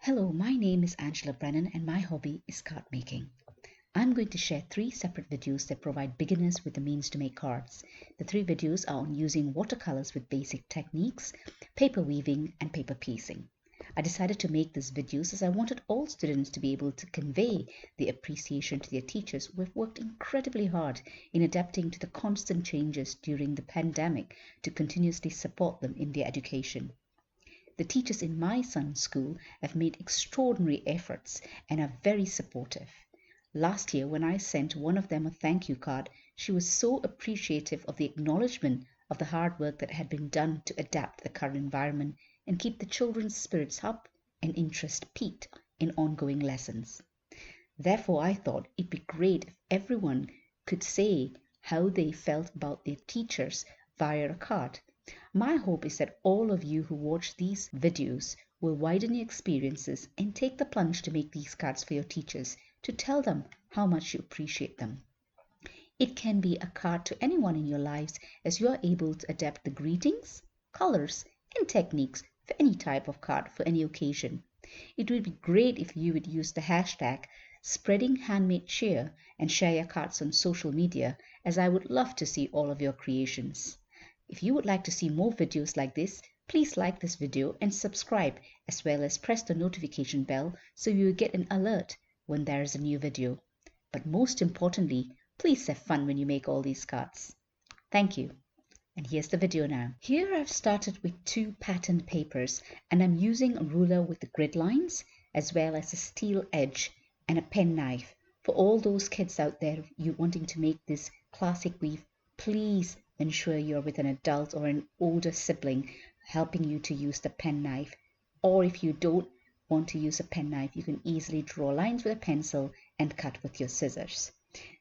Hello, my name is Angela Brennan and my hobby is card making. I'm going to share 3 separate videos that provide beginners with the means to make cards. The 3 videos are on using watercolors with basic techniques, paper weaving and paper piecing. I decided to make these videos as I wanted all students to be able to convey the appreciation to their teachers who have worked incredibly hard in adapting to the constant changes during the pandemic to continuously support them in their education. The teachers in my son's school have made extraordinary efforts and are very supportive. Last year, when I sent one of them a thank you card, she was so appreciative of the acknowledgement of the hard work that had been done to adapt the current environment and keep the children's spirits up and interest peaked in ongoing lessons. Therefore, I thought it'd be great if everyone could say how they felt about their teachers via a card. My hope is that all of you who watch these videos will widen your experiences and take the plunge to make these cards for your teachers to tell them how much you appreciate them. It can be a card to anyone in your lives as you are able to adapt the greetings, colors, and techniques for any type of card for any occasion. It would be great if you would use the hashtag spreading handmade cheer and share your cards on social media, as I would love to see all of your creations. If you would like to see more videos like this, please like this video and subscribe, as well as press the notification bell so you will get an alert when there is a new video. But most importantly, please have fun when you make all these cards. Thank you. And here's the video now. Here I've started with 2 patterned papers and I'm using a ruler with the grid lines as well as a steel edge and a pen knife. For all those kids out there you wanting to make this classic weave, please ensure you're with an adult or an older sibling helping you to use the pen knife. Or if you don't want to use a pen knife, you can easily draw lines with a pencil and cut with your scissors.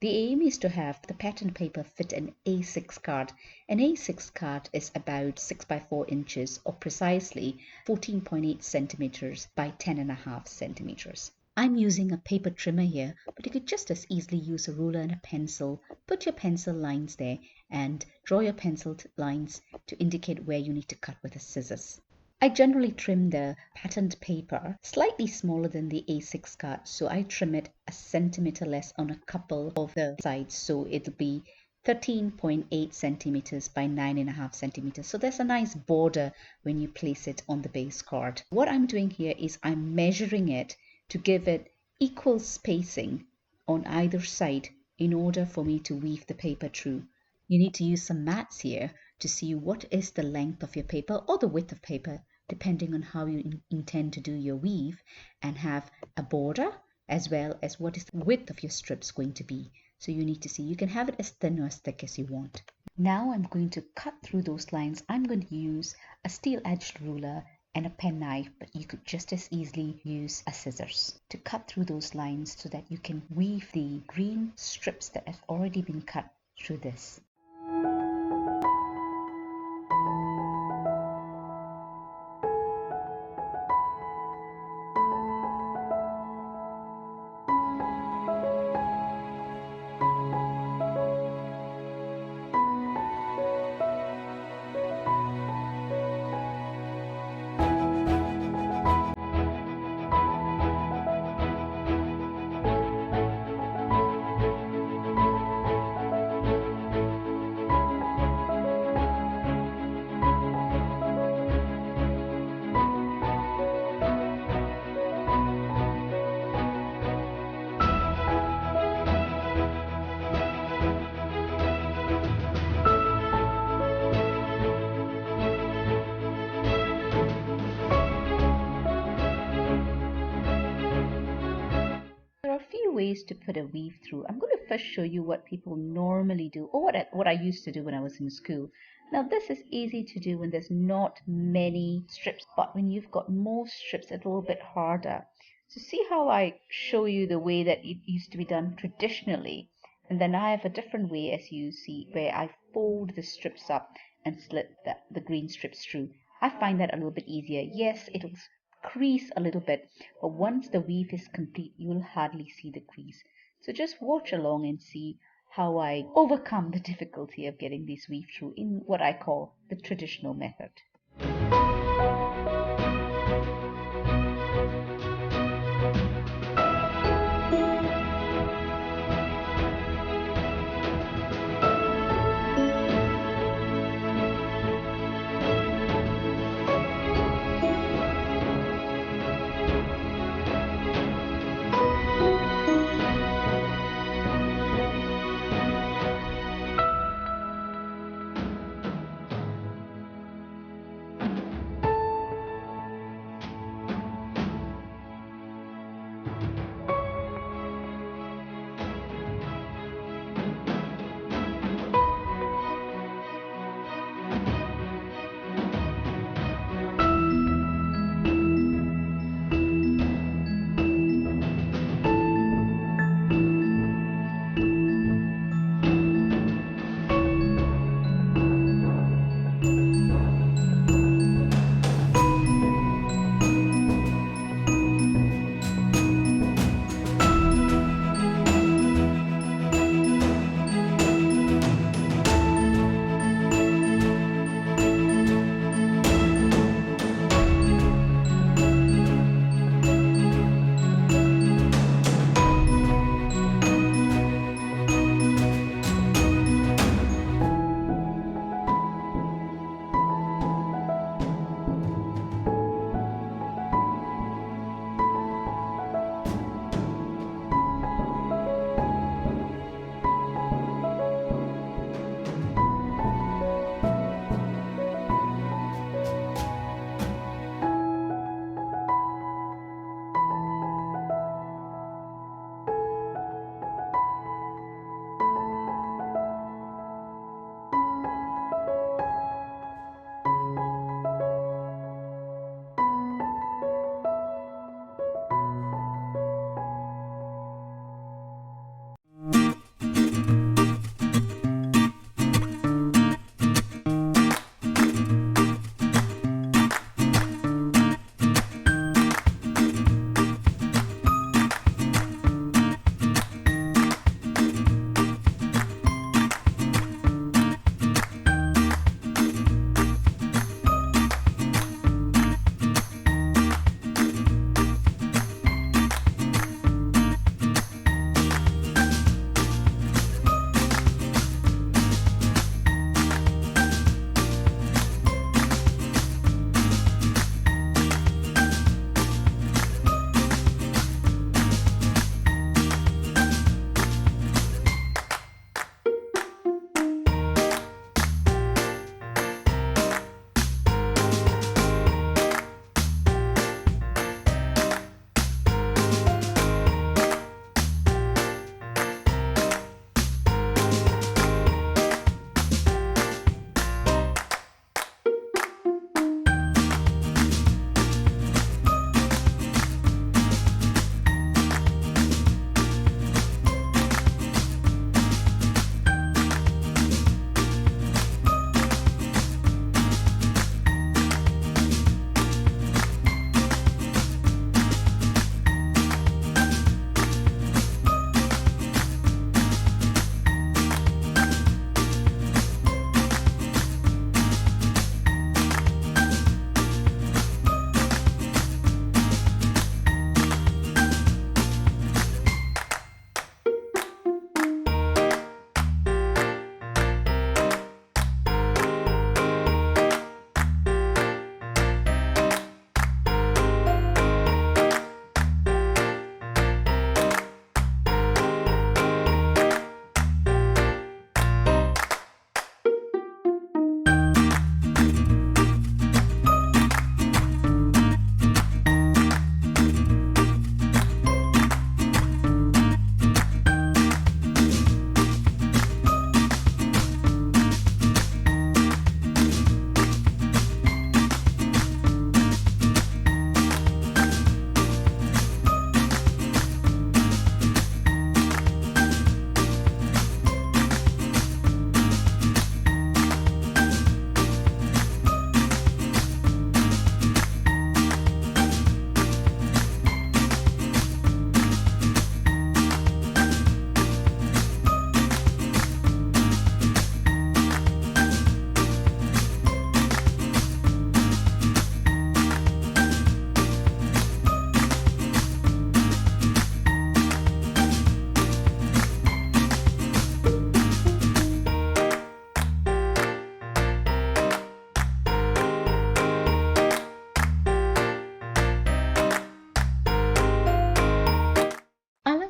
The aim is to have the pattern paper fit an A6 card. An A6 card is about 6 by 4 inches or precisely 14.8 centimeters by 10.5 centimeters. I'm using a paper trimmer here, but you could just as easily use a ruler and a pencil. Put your pencil lines there and draw your pencil lines to indicate where you need to cut with the scissors. I generally trim the patterned paper slightly smaller than the A6 card, so I trim it a centimeter less on a couple of the sides, so it'll be 13.8 centimeters by 9.5 centimeters. So there's a nice border when you place it on the base card. What I'm doing here is I'm measuring it to give it equal spacing on either side in order for me to weave the paper through. You need to use some mats here to see what is the length of your paper or the width of paper, depending on how you intend to do your weave, and have a border as well as what is the width of your strips going to be. So you need to see, you can have it as thin or as thick as you want. Now I'm going to cut through those lines. I'm going to use a steel-edged ruler and a pen knife, but you could just as easily use a scissors to cut through those lines so that you can weave the green strips that have already been cut through this. There are a few ways to put a weave through. I'm going to first show you what people normally do, or what I used to do when I was in school. Now this is easy to do when there's not many strips, but when you've got more strips, it's a little bit harder. So see how I show you the way that it used to be done traditionally, and then I have a different way, as you see, where I fold the strips up and slip the green strips through. I find that a little bit easier. Yes, it'll crease a little bit, but once the weave is complete, you will hardly see the crease. So just watch along and see how I overcome the difficulty of getting these weave through in what I call the traditional method.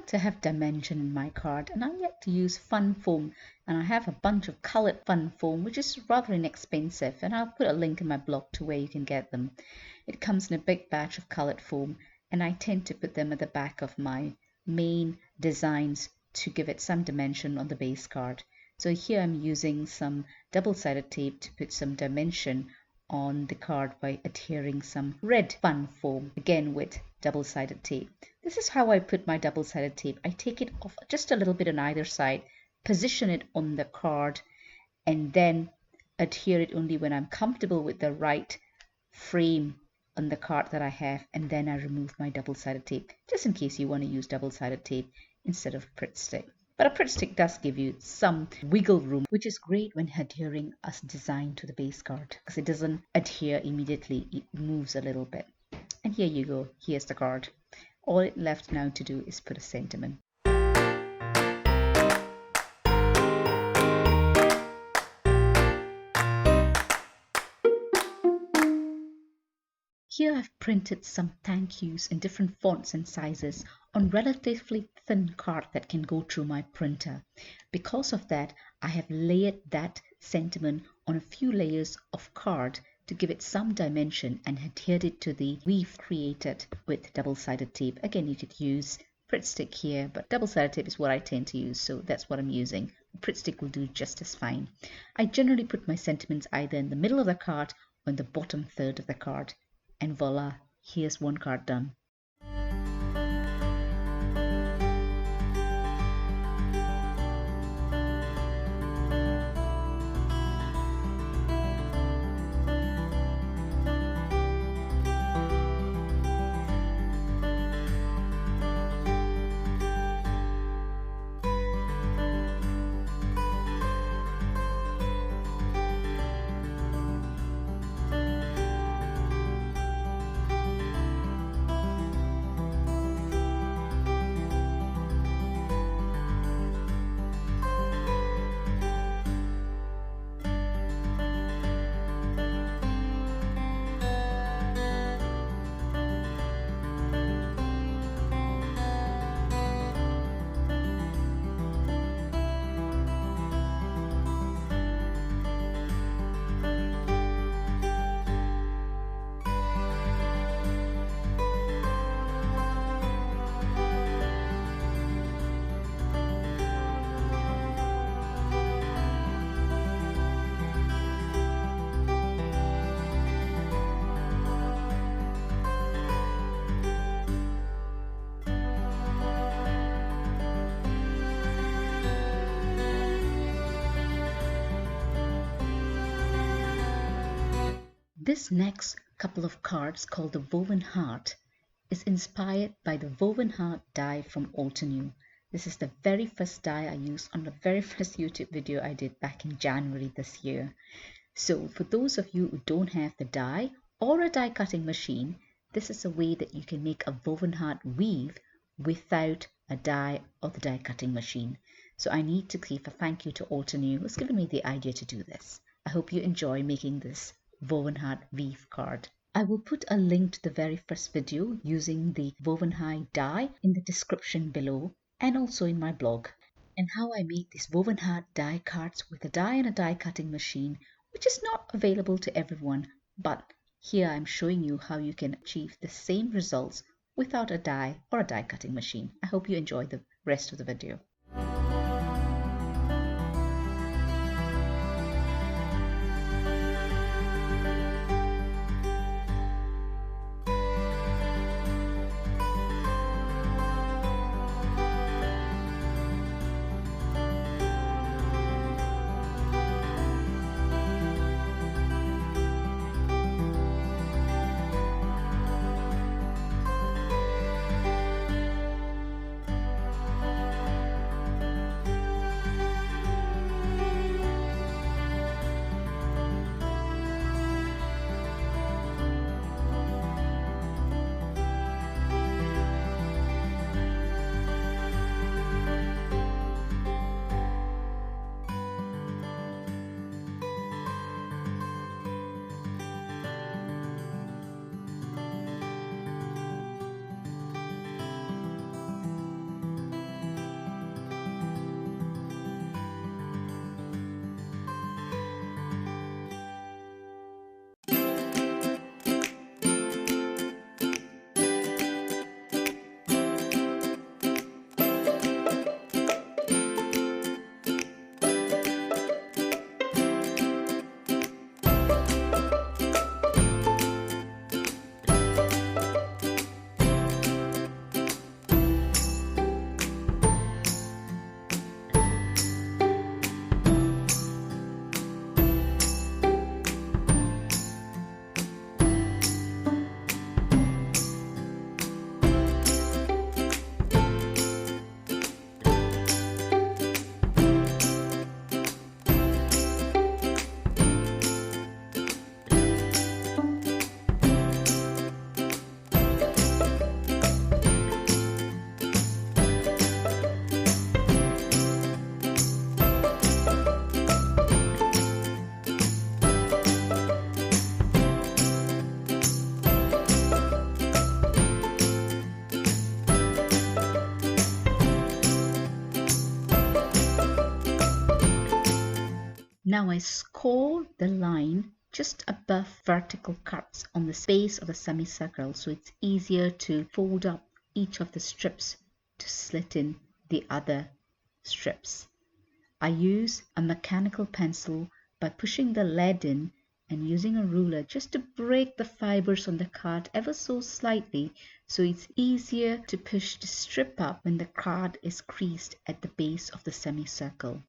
like to have dimension in my card, and I like to use fun foam, and I have a bunch of colored fun foam which is rather inexpensive, and I'll put a link in my blog to where you can get them. It comes in a big batch of colored foam, and I tend to put them at the back of my main designs to give it some dimension on the base card. So here I'm using some double-sided tape to put some dimension on the card by adhering some red fun foam, again with double-sided tape. This is how I put my double-sided tape. I take it off just a little bit on either side, position it on the card, and then adhere it only when I'm comfortable with the right frame on the card that I have, and then I remove my double-sided tape, just in case you want to use double-sided tape instead of Pritt stick. But a Pritt stick does give you some wiggle room, which is great when adhering a design to the base card, because it doesn't adhere immediately, it moves a little bit. And here you go, here's the card. All it left now to do is put a sentiment. Here I've printed some thank yous in different fonts and sizes on relatively thin card that can go through my printer. Because of that, I have layered that sentiment on a few layers of card to give it some dimension and adhered it to the weave created with double-sided tape. Again, you could use Pritt stick here, but double-sided tape is what I tend to use, so that's what I'm using. Pritt stick will do just as fine. I generally put my sentiments either in the middle of the card or in the bottom third of the card. And voila, here's one card done. This next couple of cards, called the Woven Heart, is inspired by the Woven Heart die from Altenew. This is the very first die I used on the very first YouTube video I did back in January this year. So for those of you who don't have the die or a die cutting machine, this is a way that you can make a Woven Heart weave without a die or the die cutting machine. So I need to give a thank you to Altenew, who's given me the idea to do this. I hope you enjoy making this Woven Heart weave card. I will put a link to the very first video using the Woven Heart die in the description below and also in my blog. And how I made these Woven Heart die cards with a die and a die cutting machine, which is not available to everyone, but here I'm showing you how you can achieve the same results without a die or a die cutting machine. I hope you enjoy the rest of the video. Now I score the line just above vertical cuts on the space of the semicircle, so it's easier to fold up each of the strips to slit in the other strips. I use a mechanical pencil by pushing the lead in and using a ruler just to break the fibers on the card ever so slightly, so it's easier to push the strip up when the card is creased at the base of the semicircle.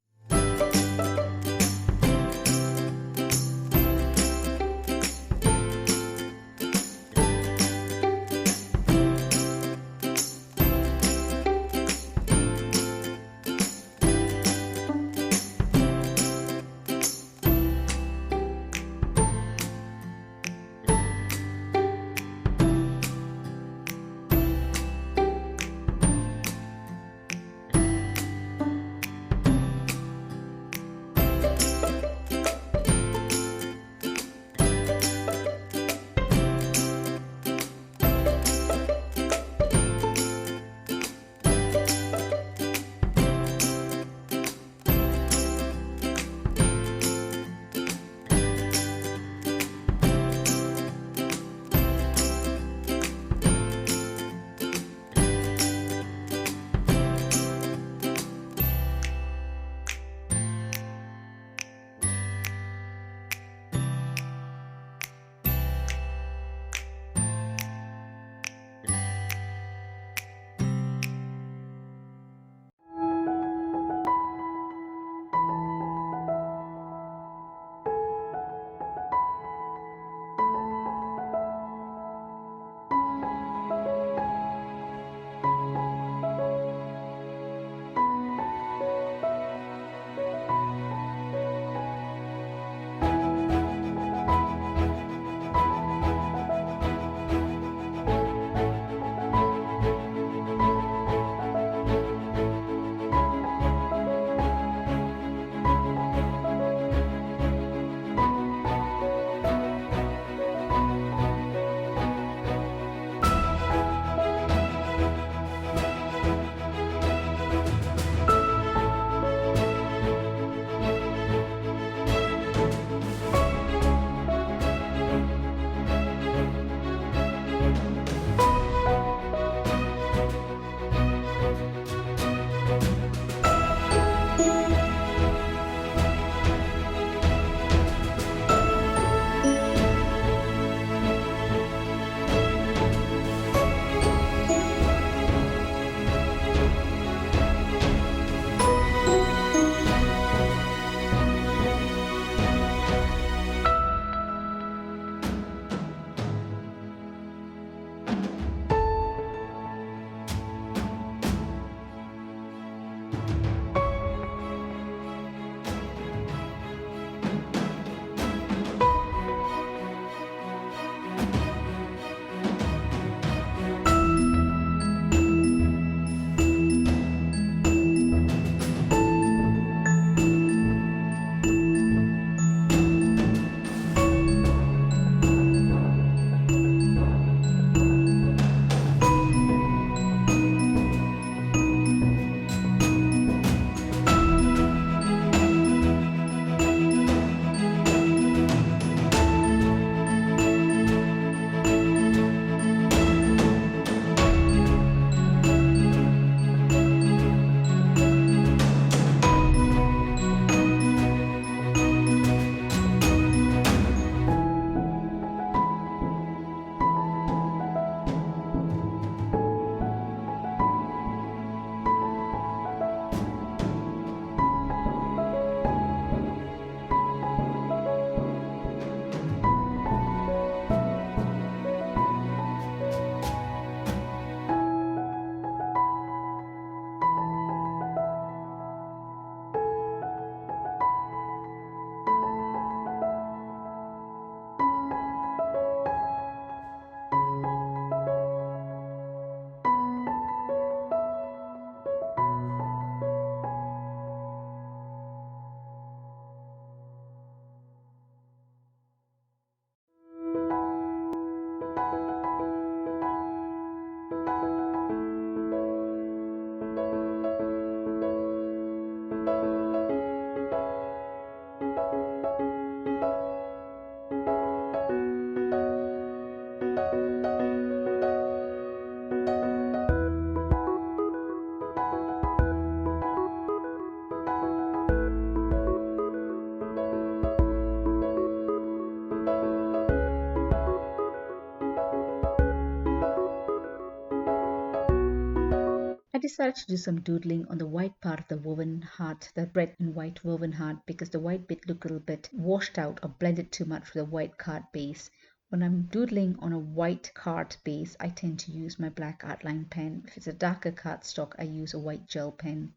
I decided to do some doodling on the white part of the woven heart, the red and white woven heart, because the white bit looked a little bit washed out or blended too much with the white card base. When I'm doodling on a white card base, I tend to use my black outline pen. If it's a darker cardstock, I use a white gel pen.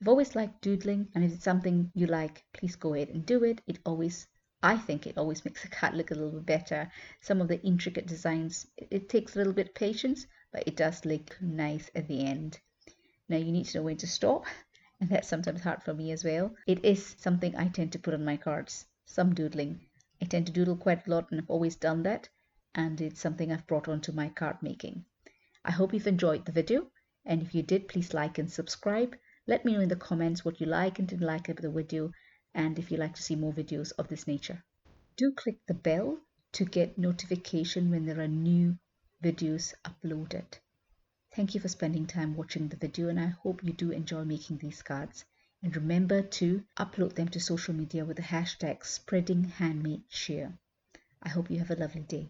I've always liked doodling, and if it's something you like, please go ahead and do it. I think it always makes the card look a little bit better. Some of the intricate designs, it takes a little bit of patience, but it does look nice at the end. Now you need to know when to stop, and that's sometimes hard for me as well. It is something I tend to put on my cards, some doodling. I tend to doodle quite a lot, and I've always done that, and it's something I've brought onto my card making. I hope you've enjoyed the video, and if you did, please like and subscribe. Let me know in the comments what you like and didn't like about the video, and if you'd like to see more videos of this nature. Do click the bell to get notification when there are new videos uploaded. Thank you for spending time watching the video, and I hope you do enjoy making these cards. And remember to upload them to social media with the hashtag #SpreadingHandmadeShare. I hope you have a lovely day.